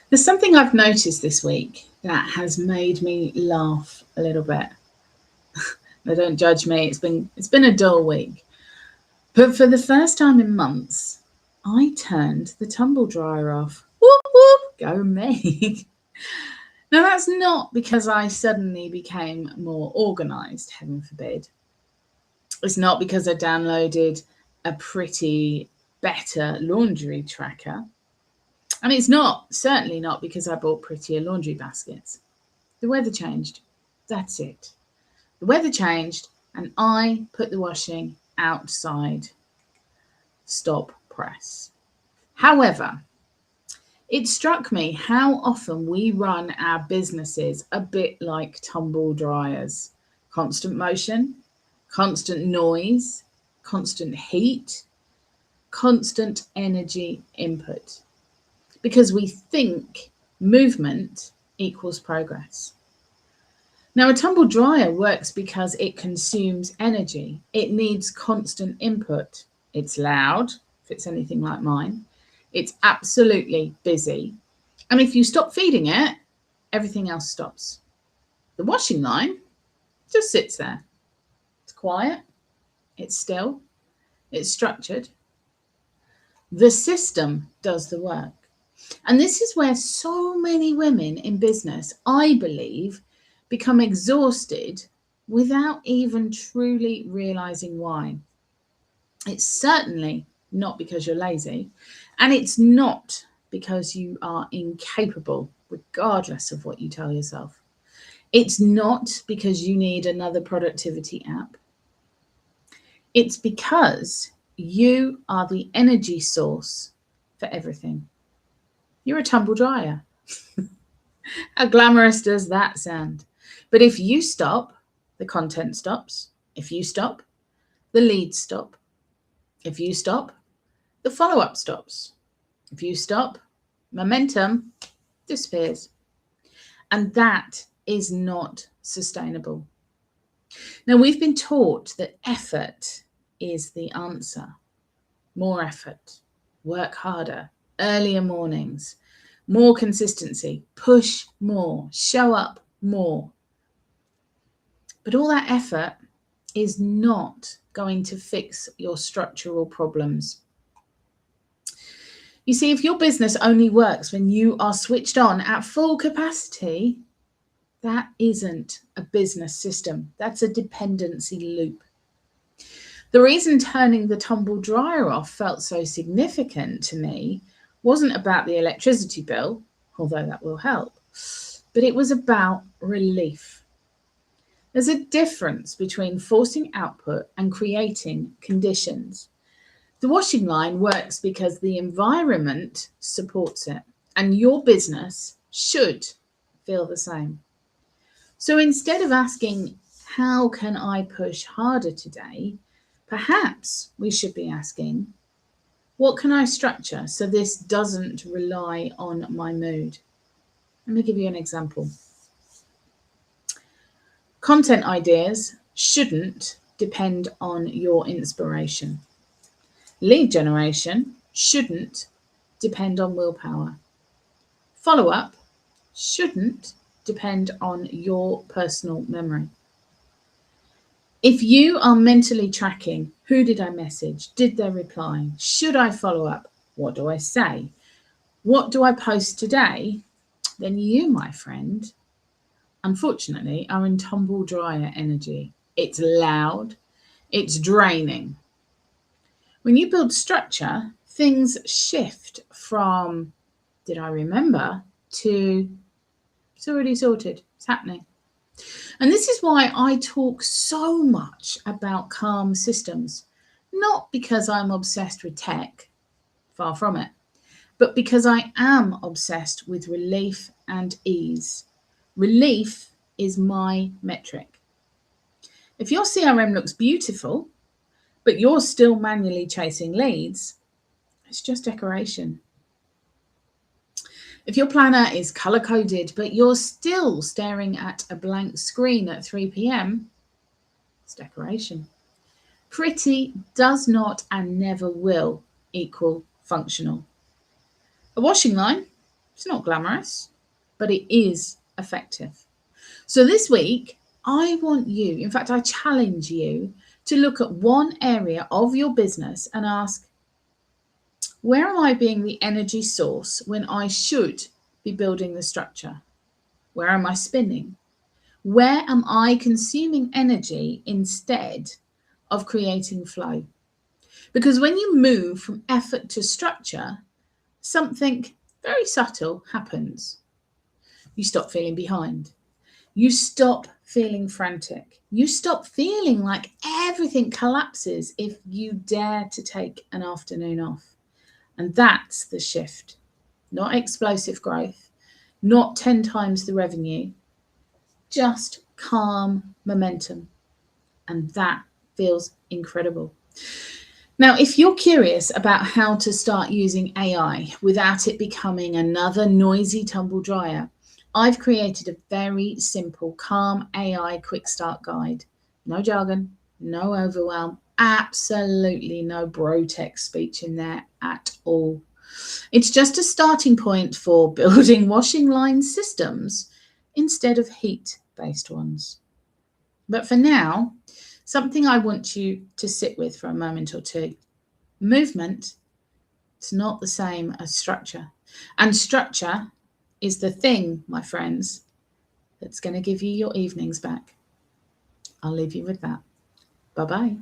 There's something I've noticed this week that has made me laugh a little bit. Now, don't judge me. It's been a dull week. But for the first time in months, I turned the tumble dryer off. Whoop whoop, go me. Now that's not because I suddenly became more organised, heaven forbid. It's not because I downloaded a pretty better laundry tracker. And it's certainly not because I bought prettier laundry baskets. The weather changed. That's it. The weather changed and I put the washing outside. Stop press. However, it struck me how often we run our businesses a bit like tumble dryers. Constant motion, constant noise, constant heat, constant energy input. Because we think movement equals progress. Now, a tumble dryer works because it consumes energy. It needs constant input. It's loud, if it's anything like mine. It's absolutely busy. And if you stop feeding it, everything else stops. The washing line just sits there. It's quiet, it's still, it's structured. The system does the work. And this is where so many women in business, I believe, become exhausted without even truly realizing why. It's certainly not because you're lazy, and it's not because you are incapable, regardless of what you tell yourself. It's not because you need another productivity app. It's because you are the energy source for everything. You're a tumble dryer. How glamorous does that sound? But if you stop, the content stops. If you stop, the leads stop. If you stop, the follow up stops. If you stop, momentum disappears. And that is not sustainable. Now, we've been taught that effort is the answer. More effort, work harder, earlier mornings, more consistency, push more, show up more. But all that effort is not going to fix your structural problems. You see, if your business only works when you are switched on at full capacity, that isn't a business system. That's a dependency loop. The reason turning the tumble dryer off felt so significant to me wasn't about the electricity bill, although that will help, but it was about relief. There's a difference between forcing output and creating conditions. The washing line works because the environment supports it, and your business should feel the same. So instead of asking, how can I push harder today? Perhaps we should be asking, what can I structure so this doesn't rely on my mood? Let me give you an example. Content ideas shouldn't depend on your inspiration. Lead generation shouldn't depend on willpower. Follow up shouldn't depend on your personal memory. If you are mentally tracking, who did I message? Did they reply? Should I follow up? What do I say? What do I post today? Then you, my friend, unfortunately, are in tumble dryer energy. It's loud, it's draining. When you build structure, things shift from did I remember to it's already sorted, it's happening. And this is why I talk so much about calm systems, not because I'm obsessed with tech, far from it, but because I am obsessed with relief and ease. Relief is my metric. If your CRM looks beautiful, but you're still manually chasing leads, it's just decoration. If your planner is color coded, but you're still staring at a blank screen at 3 p.m., it's decoration. Pretty does not and never will equal functional. A washing line It's not glamorous, but it is effective. So this week, I want you, in fact, I challenge you to look at one area of your business and ask, where am I being the energy source when I should be building the structure? Where am I spinning? Where am I consuming energy instead of creating flow? Because when you move from effort to structure, something very subtle happens. You stop feeling behind. You stop feeling frantic. You stop feeling like everything collapses if you dare to take an afternoon off. And that's the shift. Not explosive growth, not 10 times the revenue, just calm momentum. And that feels incredible. Now, if you're curious about how to start using AI without it becoming another noisy tumble dryer, I've created a very simple, calm AI quick start guide. No jargon, no overwhelm, absolutely no bro tech speech in there at all. It's just a starting point for building washing line systems instead of heat-based ones. But for now, something I want you to sit with for a moment or two. Movement is not the same as structure. And structure is the thing, my friends, that's going to give you your evenings back. I'll leave you with that. Bye-bye.